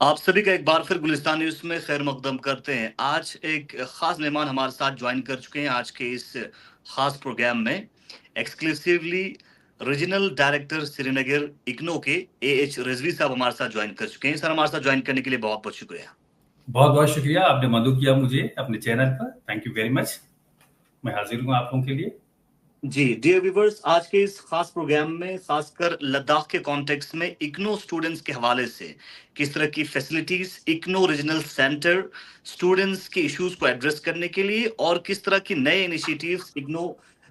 आप सभी का एक बार फिर गुलिस्तान न्यूज़ में खैर मकदम करते हैं। आज एक खास मेहमान हमारे साथ ज्वाइन कर चुके हैं आज के इस खास प्रोग्राम में। Exclusively regional director Srinagar IGNOU के एएच रिजवी साहब हमारे साथ ज्वाइन कर चुके हैं। सर, हमारे साथ ज्वाइन करने के लिए बहुत बहुत शुक्रिया। बहुत बहुत शुक्रिया, आपने मदद किया मुझे अपने चैनल पर। Thank you very much. मैं हाजिर हूँ आप लोगों के लिए। जी डियर व्यूवर्स, आज के इस खास प्रोग्राम में खासकर लद्दाख के कॉन्टेक्स्ट में इग्नो स्टूडेंट्स के हवाले से किस तरह की facilities IGNOU regional centre students के इश्यूज को एड्रेस करने के लिए और किस तरह की नए इनिशिएटिव्स इग्नो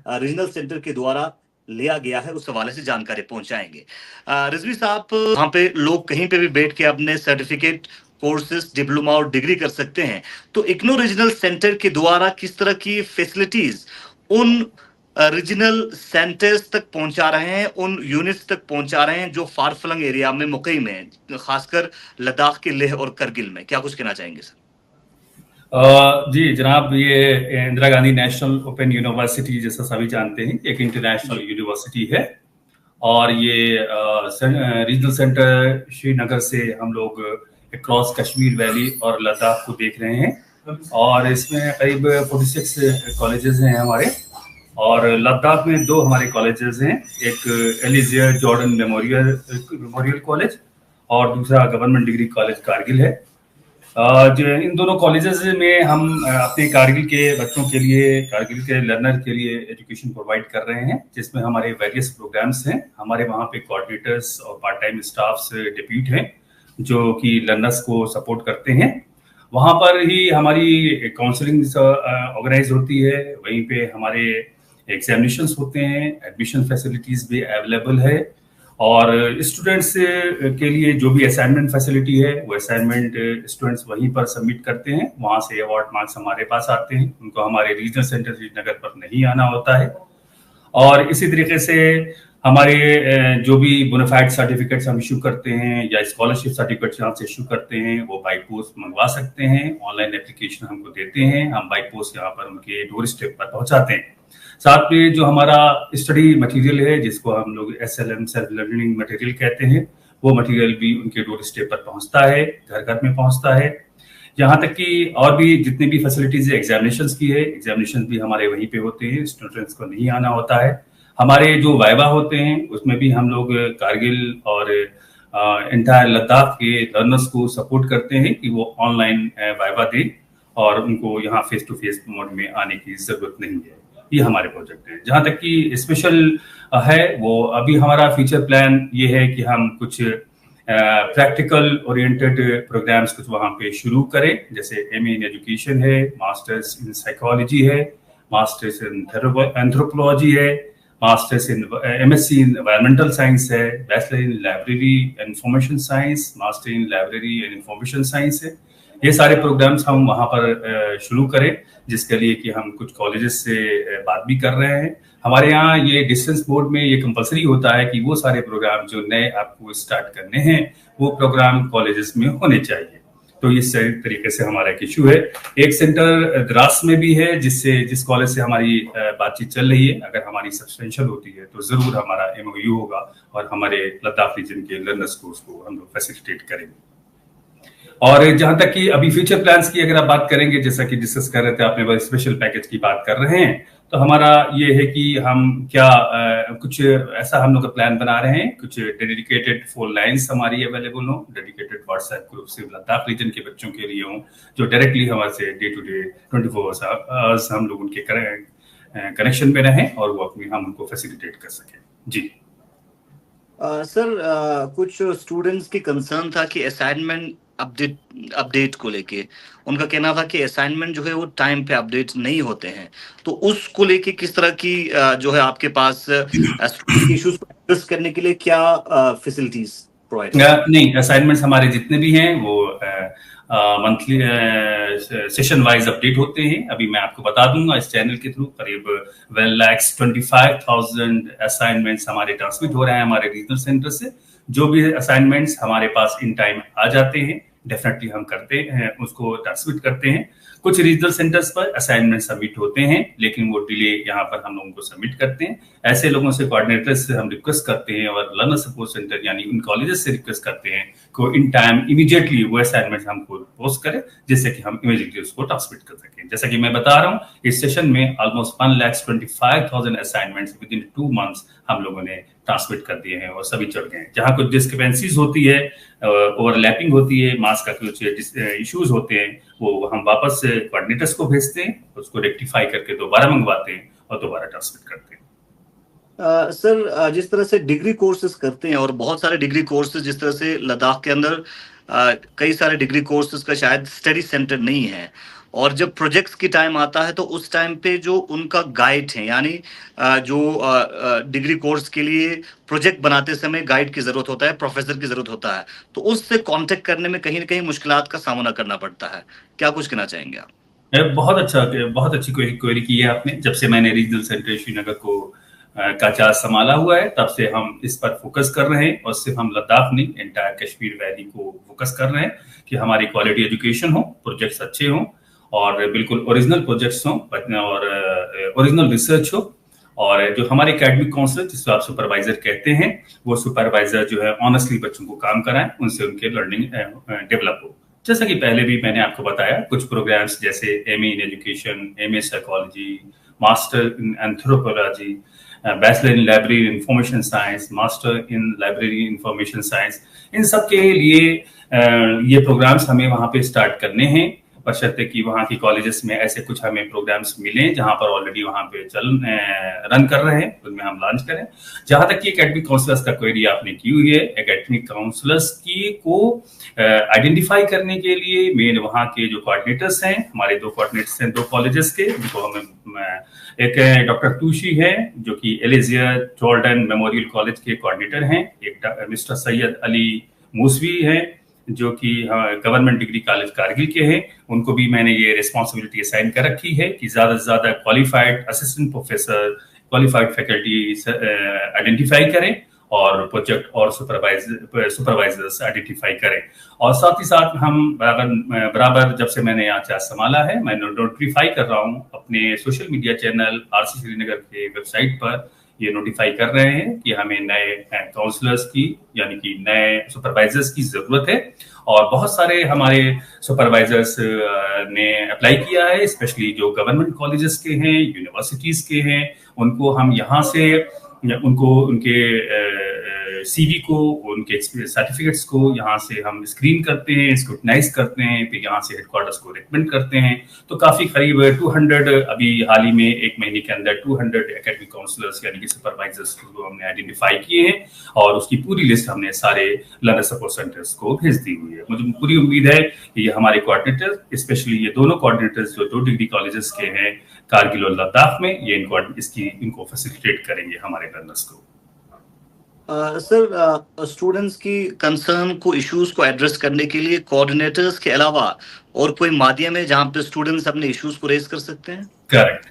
रीजनल सेंटर के द्वारा लिया गया है उस हवाले से जानकारी पहुंचाएंगे। रिजवी साहब, वहाँ पे लोग कहीं पे भी बैठ के अपने सर्टिफिकेट कोर्सेज डिप्लोमा और डिग्री कर सकते हैं, तो इग्नो रीजनल सेंटर के द्वारा किस तरह की फैसिलिटीज उन रीजनल सेंटर्स तक पहुंचा रहे हैं, उन यूनिट्स तक पहुंचा रहे हैं जो फार फ्लंग एरिया में मुकीम है, खासकर लद्दाख के लेह और करगिल में? क्या कुछ कहना चाहेंगे सर? जी जनाब, ये Indira Gandhi national open university जैसा सभी जानते हैं एक इंटरनेशनल यूनिवर्सिटी है। और ये रीजनल सेंटर श्रीनगर से हम लोग अक्रॉस कश्मीर वैली और लद्दाख को देख रहे हैं। और इसमें करीब 46 कॉलेजेस हैं हमारे। और लद्दाख में 2 हमारे कॉलेजेस हैं, एक एलिजियर जॉर्डन मेमोरियल कॉलेज और दूसरा गवर्नमेंट डिग्री कॉलेज कारगिल है। जो इन दोनों कॉलेजेस में हम अपने कारगिल के बच्चों के लिए, कारगिल के लर्नर के लिए एजुकेशन प्रोवाइड कर रहे हैं, जिसमें हमारे वेरियस प्रोग्राम्स हैं। हमारे वहाँ पे कोऑर्डिनेटर्स और पार्ट टाइम स्टाफ्स डिप्यूट हैं जो कि लर्नर्स को सपोर्ट करते हैं। वहाँ पर ही हमारी काउंसलिंग ऑर्गेनाइज होती है, वहीं पे हमारे एग्जामिनेशंस होते हैं, एडमिशन फैसिलिटीज भी अवेलेबल है। और स्टूडेंट्स के लिए जो भी असाइनमेंट फैसिलिटी है वो असाइनमेंट स्टूडेंट्स वहीं पर सबमिट करते हैं। वहाँ से अवार्ड मार्क्स हमारे पास आते हैं, उनको हमारे रीजनल सेंटर श्रीनगर पर नहीं आना होता है। और इसी तरीके से हमारे जो भी बोनाफाइड सर्टिफिकेट्स हम इशू करते हैं या स्कॉलरशिप सर्टिफिकेट्स यहाँ से इशू करते हैं वो बाई पोस्ट मंगवा सकते हैं। ऑनलाइन एप्लीकेशन हमको देते हैं, हम बाई पोस्ट यहाँ पर उनके डोर स्टेप पर पहुंचाते हैं। साथ में जो हमारा स्टडी मटेरियल है, जिसको हम लोग SLM सेल्फ लर्निंग मटेरियल कहते हैं, वो मटेरियल भी उनके डोर स्टेप पर पहुंचता है, घर घर में पहुंचता है। यहाँ तक कि और भी जितनी भी फैसिलिटीज है एग्जामिनेशंस की है, एग्जामिनेशन भी हमारे वहीं पे होते हैं, स्टूडेंट्स को नहीं आना होता है। हमारे जो वाइवा होते हैं उसमें भी हम लोग कारगिल और एंटायर लद्दाख के लर्नर्स को सपोर्ट करते हैं कि वो ऑनलाइन वाइवा दें और उनको यहाँ फेस टू फेस मोड में आने की जरूरत नहीं है। ये हमारे प्रोजेक्ट है। जहाँ तक कि स्पेशल है वो अभी हमारा फ्यूचर प्लान ये है कि हम कुछ प्रैक्टिकल ओरिएंटेड प्रोग्राम्स कुछ वहाँ पे शुरू करें, जैसे MA इन एजुकेशन है, मास्टर्स इन साइकोलॉजी है, मास्टर्स इन एंथ्रोपोलॉजी है, masters in MSc in environmental science है, bachelor in library information science, master in library and information science है। ये सारे प्रोग्राम्स हम वहाँ पर शुरू करें, जिसके लिए कि हम कुछ कॉलेजेस से बात भी कर रहे हैं। हमारे यहाँ ये डिस्टेंस बोर्ड में ये कंपलसरी होता है कि वो सारे प्रोग्राम जो नए आपको स्टार्ट करने हैं वो प्रोग्राम कॉलेजेस में होने चाहिए। तो इस तरीके से हमारा एक इशू है। एक सेंटर द्रास में भी है जिस कॉलेज से हमारी बातचीत चल रही है। अगर हमारी सब्सटेंशियल होती है तो जरूर हमारा MOU होगा और हमारे लद्दाख रीजन के लर्नर्स को उसको हम लोग फैसिलिटेट करेंगे। और जहां तक कि अभी फ्यूचर प्लान्स की अगर आप बात करेंगे, जैसा कि डिस्कस कर रहे थे आपने, स्पेशल पैकेज की बात कर रहे हैं, तो हमारा ये है कि हम क्या कुछ ऐसा हम लोग का प्लान बना रहे हैं। कुछ डेडिकेटेड फोन लाइन्स हमारी अवेलेबल हो, डेडिकेटेड व्हाट्सएप ग्रुप से लद्दाख रीजन के बच्चों के लिए हो, जो डायरेक्टली हमारे से डे टू डे 24 आवर्स हम लोग उनके कनेक्शन में रहें और वो अपनी हम उनको फैसिलिटेट कर सकें। जी सर, कुछ स्टूडेंट्स की कंसर्न था कि असाइनमेंट अपडेट को लेके उनका कहना था कि असाइनमेंट जो है वो टाइम पे अपडेट नहीं होते हैं, तो उसको लेके किस तरह की जो है आपके पास इश्यूज को एड्रेस करने के लिए क्या फैसिलिटीज प्रोवाइड? नहीं, असाइनमेंट्स हमारे जितने भी हैं वो मंथली सेशन वाइज अपडेट होते हैं। अभी मैं आपको बता दूंगा इस चैनल के थ्रू करीब 1,25,000 असाइनमेंट्स हमारे ट्रांसमिट हो रहे हैं हमारे रीजनल सेंटर से। जो भी असाइनमेंट्स हमारे पास इन टाइम आ जाते हैं, डेफिनेटली हम करते हैं, उसको ट्रांसमिट करते हैं। कुछ रीजनल सेंटर्स पर असाइनमेंट सबमिट होते हैं, लेकिन वो डिले यहाँ पर हम लोगों को सबमिट करते हैं। ऐसे लोगों से, कोऑर्डिनेटर्स से हम रिक्वेस्ट करते हैं और लर्नर सपोर्ट सेंटर यानी उन कॉलेजेस से रिक्वेस्ट करते हैं को इन टाइम इमीडिएटली वो असाइनमेंट हमको पोस्ट करें, जिससे कि हम इमीडिएटली उसको ट्रांसमिट कर सकें। जैसा कि मैं बता रहा हूँ, इस सेशन में almost 1,25,000 assignments with in 2 months हम लोगों ने ट्रांसमिट कर दिए हैं और सभी चढ़ गए हैं। जहां कुछ डिस्क्रिपेंसीज होती है, ओवरलैपिंग होती है, मार्क्स का कुछ इश्यूज होते हैं, वो हम वापस कोऑर्डिनेटर्स को भेजते हैं, उसको रेक्टिफाई करके दोबारा मंगवाते हैं और दोबारा ट्रांसमिट करते हैं। सर, जिस तरह से डिग्री कोर्सेज करते हैं और बहुत सारे डिग्री कोर्सेज, जिस तरह से लद्दाख के अंदर कई सारे डिग्री कोर्सेज का शायद स्टडी सेंटर नहीं है, और जब प्रोजेक्ट्स की टाइम आता है तो उस टाइम पे जो उनका गाइड है, यानी जो डिग्री कोर्स के लिए प्रोजेक्ट बनाते समय गाइड की जरूरत होता है, प्रोफेसर की जरूरत होता है, तो उससे कांटेक्ट करने में कहीं ना कहीं मुश्किलात का सामना करना पड़ता है। क्या कुछ कहना चाहेंगे आप? बहुत अच्छी क्वेरी की है आपने। जब से मैंने रीजनल सेंटर श्रीनगर को का चार्ज संभाला हुआ है, तब से हम इस पर फोकस कर रहे हैं, और सिर्फ हम लद्दाख नहीं, एंटायर कश्मीर वैली को फोकस कर रहे हैं कि हमारी क्वालिटी एजुकेशन हो, प्रोजेक्ट्स अच्छे हों और बिल्कुल ओरिजिनल प्रोजेक्ट्स हों और ओरिजिनल रिसर्च हो। और जो हमारे एकेडमिक काउंसलर, जिसको आप सुपरवाइजर कहते हैं, वो सुपरवाइजर जो है ऑनेस्टली बच्चों को काम कराएं, उनसे उनके लर्निंग डेवलप हो। जैसा कि पहले भी मैंने आपको बताया, कुछ प्रोग्राम्स जैसे MA in education, MA psychology, master in anthropology, bachelor in library information science, master in library information science, इन सब के लिए ये प्रोग्राम्स हमें वहाँ पे स्टार्ट करने हैं, बशर्ते कि वहाँ की कॉलेजेस में ऐसे कुछ हमें प्रोग्राम्स मिलें जहाँ पर ऑलरेडी वहाँ पे रन कर रहे हैं, उनमें हम लॉन्च करें। जहाँ तक कि एकेडमिक काउंसलर्स का क्वेरी आपने की हुई है, एकेडमिक काउंसलर्स की को आइडेंटिफाई करने के लिए मेन वहाँ के जो कोऑर्डिनेटर्स हैं, हमारे 2 कोऑर्डिनेटर्स हैं 2 कॉलेजेस के, जिनको हमें एक डॉक्टर टूशी है जो कि एलिजियर जॉर्डन मेमोरियल कॉलेज के कोऑर्डिनेटर हैं, एक मिस्टर सैयद अली मूसवी हैं जो कि गवर्नमेंट डिग्री कॉलेज कारगिल के हैं। उनको भी मैंने ये रिस्पॉन्सिबिलिटी असाइन कर रखी है कि ज्यादा से ज्यादा qualified assistant professor, qualified faculty identify करें और प्रोजेक्ट और सुपरवाइजर्स आइडेंटिफाई करें। और साथ ही साथ हम बराबर जब से मैंने यहाँ चार्ज संभाला है, मैं नोटिफाई कर रहा हूँ अपने social media channel RC Srinagar के वेबसाइट पर, ये नोटिफाई कर रहे हैं कि हमें नए काउंसलर्स की यानी कि नए सुपरवाइजर्स की जरूरत है। और बहुत सारे हमारे सुपरवाइजर्स ने अप्लाई किया है, स्पेशली जो गवर्नमेंट कॉलेजेस के हैं, यूनिवर्सिटीज के हैं, उनको हम यहाँ से उनको उनके सीवी को, उनके सर्टिफिकेट्स को यहाँ से हम स्क्रीन करते हैं, स्क्रूटनाइज करते हैं, फिर यहाँ से हेडक्वार्टर्स को रिकमेंड करते हैं। तो काफी करीब 200 अभी हाल ही में 1 महीने के अंदर 200 एकेडमिक काउंसलर्स यानी कि सुपरवाइजर्स को हमने आइडेंटिफाई किए हैं और उसकी पूरी लिस्ट हमने सारे लर्नर सपोर्ट सेंटर्स को भेज दी हुई है। मुझे पूरी उम्मीद है कि ये हमारे कोऑर्डिनेटर, स्पेशली ये दोनों कोऑर्डिनेटर्स जो 2 डिग्री कॉलेजेस के हैं कारगिल और लद्दाख में, ये इनको फैसिलिटेट करेंगे हमारे लर्नर्स को। सर, स्टूडेंट्स की कंसर्न को, इश्यूज को एड्रेस करने के लिए कोऑर्डिनेटर्स के अलावा और कोई माध्यम है जहां पे स्टूडेंट्स अपने इश्यूज को रेज कर सकते हैं? करेक्ट,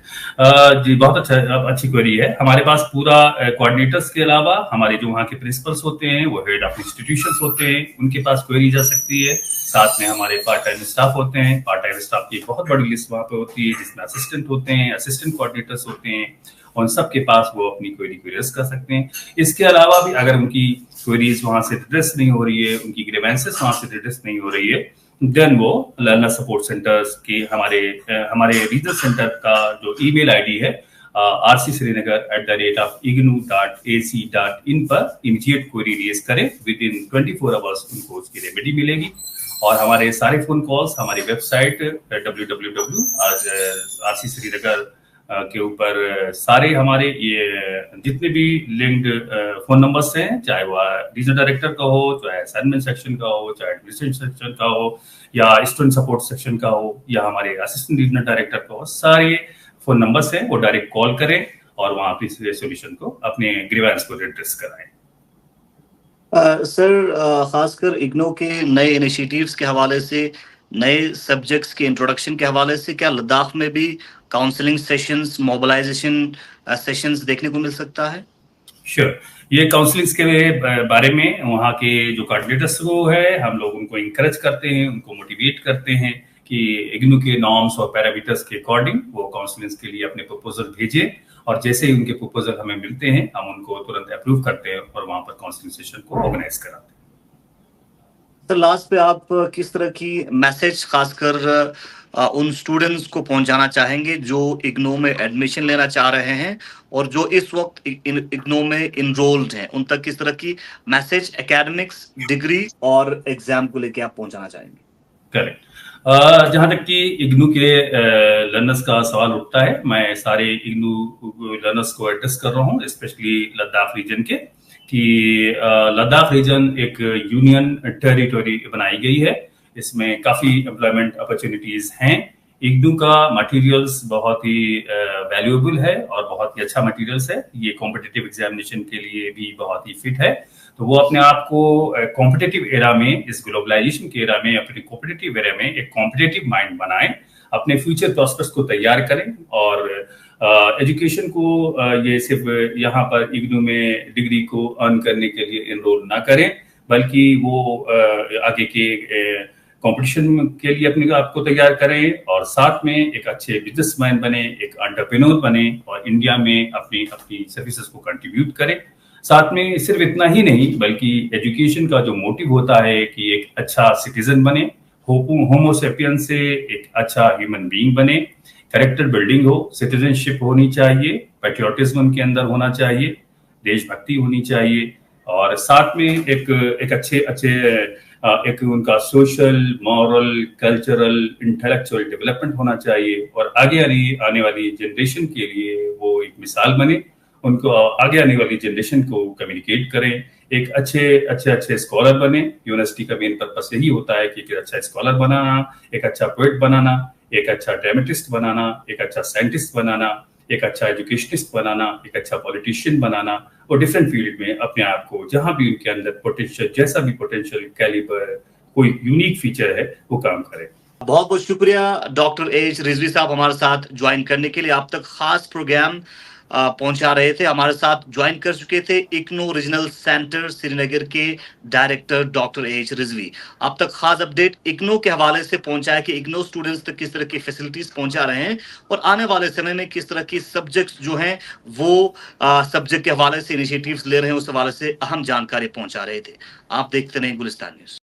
जी बहुत अच्छी क्वेरी है। हमारे पास पूरा कोऑर्डिनेटर्स के अलावा हमारे जो वहाँ के प्रिंसिपल्स होते हैं, वो हेड ऑफ इंस्टीट्यूशंस होते हैं, उनके पास क्वेरी जा सकती है। साथ में हमारे पार्ट टाइम स्टाफ होते हैं, पार्ट टाइम स्टाफ की बहुत बड़ी लिस्ट वहाँ पे होती है, जिसमें असिस्टेंट होते हैं, असिस्टेंट कोऑर्डिनेटर्स होते हैं, और सबके पास वो अपनी क्वेरी रेज कर सकते हैं। इसके अलावा भी अगर उनकी क्वेरीज वहाँ से एड्रेस नहीं हो रही है, उनकी ग्रीवेंसेस वहाँ से एड्रेस नहीं हो रही है, देन वो लर्नर सपोर्ट सेंटर्स के हमारे रीजनल सेंटर का जो ईमेल आईडी है rcsrinagar@ignu.ac.in पर इमीडिएट क्वेरी रेज करें, विद इन 24 आवर्स उनको उसकी रेमेडी मिलेगी। और हमारे सारे फोन कॉल्स हमारी वेबसाइट www.rcsrinagar के ऊपर सारे हमारे ये जितने भी लिंक्ड फोन नंबर्स हैं, चाहे वो रीजनल डायरेक्टर का हो, चाहे असाइनमेंट सेक्शन का हो, चाहे एडमिनिस्ट्रेशन सेक्शन का हो, या स्टूडेंट सपोर्ट सेक्शन का हो, या हमारे असिस्टेंट रीजनल डायरेक्टर का हो, सारे फोन नंबर्स हैं, वो डायरेक्ट कॉल करें और वहाँ पे सोल्यूशन को, अपने ग्रीवेंस को एड्रेस कराएं। सर, खासकर इग्नो के नए इनिशिएटिव्स के हवाले से, नए सब्जेक्ट्स के इंट्रोडक्शन के हवाले से, क्या लद्दाख में भी काउंसलिंग सेशंस, मोबिलाइजेशन सेशंस देखने को मिल सकता है? श्योर, ये काउंसलिंग्स के बारे में वहाँ के जो कोऑर्डिनेटर्स को है, हम लोग उनको इंकरेज करते हैं, उनको मोटिवेट करते हैं कि इग्नू के नॉर्म्स और पैरामीटर्स के अकॉर्डिंग वो काउंसलिंग्स के लिए अपने प्रपोजल भेजें, और जैसे ही उनके प्रपोजल हमें मिलते हैं हम उनको तुरंत अप्रूव करते हैं और वहां पर काउंसलिंग सेशन को ऑर्गेनाइज कराते हैं। सर लास्ट पे आप किस तरह की मैसेज खासकर उन स्टूडेंट्स को पहुंचाना चाहेंगे जो इग्नो में एडमिशन लेना चाह रहे हैं और जो इस वक्त इग्नो में इनरोल्ड हैं, उन तक किस तरह की मैसेज एकेडमिक्स, डिग्री और एग्जाम को लेके आप पहुंचाना चाहेंगे? करेक्ट। जहां तक कि इग्नू के लर्नर्स का सवाल उठता है, मैं सारे इग्नू लर्नर्स को एड्रेस कर रहा हूँ, स्पेशली लद्दाख रीजन के, कि लद्दाख रीजन एक यूनियन टेरिटरी बनाई गई है। इसमें काफी एम्प्लॉयमेंट अपॉर्चुनिटीज हैं। इग्नू का मटेरियल्स बहुत ही वैल्यूएबल है और बहुत ही अच्छा मटेरियल्स है। ये कॉम्पिटिटिव एग्जामिनेशन के लिए भी बहुत ही फिट है। तो वो अपने आप को कॉम्पिटिटिव एरा में, इस ग्लोबलाइजेशन के एरा में, अपने कॉम्पिटिटिव एरा में एक कॉम्पिटिटिव माइंड बनाएं, अपने फ्यूचर प्रॉस्पेक्ट्स को तैयार करें और एजुकेशन को ये सिर्फ यहाँ पर इग्नू में डिग्री को अर्न करने के लिए एनरोल ना करें, बल्कि वो आगे के कंपटीशन के लिए अपने आप को तैयार करें और साथ में एक अच्छे बिजनेसमैन बने, एक एंटरप्रेन्योर बने और इंडिया में अपनी अपनी सर्विसेज को कंट्रीब्यूट करें। साथ में सिर्फ इतना ही नहीं, बल्कि एजुकेशन का जो मोटिव होता है कि एक अच्छा सिटीजन बने, होमोसेपियंस से एक अच्छा ह्यूमन बीइंग बने, कैरेक्टर बिल्डिंग हो, सिटीजनशिप होनी चाहिए, पैट्रियोटिज्म उनके अंदर होना चाहिए, देशभक्ति होनी चाहिए और साथ में एक अच्छे एक उनका social, moral, cultural, intellectual development होना चाहिए और आगे आने वाली जनरेशन के लिए वो एक मिसाल बने। उनको आगे आने वाली जनरेशन को कम्युनिकेट करें, एक अच्छे स्कॉलर बने। यूनिवर्सिटी का मेन पर्पस यही होता है कि एक अच्छा स्कॉलर बनाना, एक अच्छा पोएट बनाना, एक अच्छा ड्रामेटिस्ट बनाना, एक अच्छा साइंटिस्ट बनाना, एक अच्छा एजुकेशनिस्ट बनाना, एक अच्छा पॉलिटिशियन बनाना और डिफरेंट फील्ड में अपने आप को जहां भी उनके अंदर पोटेंशियल, जैसा भी पोटेंशियल, कैलिबर, कोई यूनिक फीचर है, वो काम करे। बहुत बहुत शुक्रिया डॉक्टर एच रिजवी साहब हमारे साथ ज्वाइन करने के लिए। आप तक खास प्रोग्राम पहुंचा रहे थे। हमारे साथ ज्वाइन कर चुके थे इग्नू रीजनल सेंटर श्रीनगर के डायरेक्टर डॉक्टर एच रिजवी। आप तक खास अपडेट इग्नू के हवाले से पहुंचाया कि इग्नू स्टूडेंट्स तक किस तरह की फैसिलिटीज पहुंचा रहे हैं और आने वाले समय में किस तरह की सब्जेक्ट्स जो हैं वो सब्जेक्ट के हवाले से इनिशिएटिव्स ले रहे हैं, उस हवाले से अहम जानकारी पहुंचा रहे थे। आप देखते रहे गुलिस्तान न्यूज।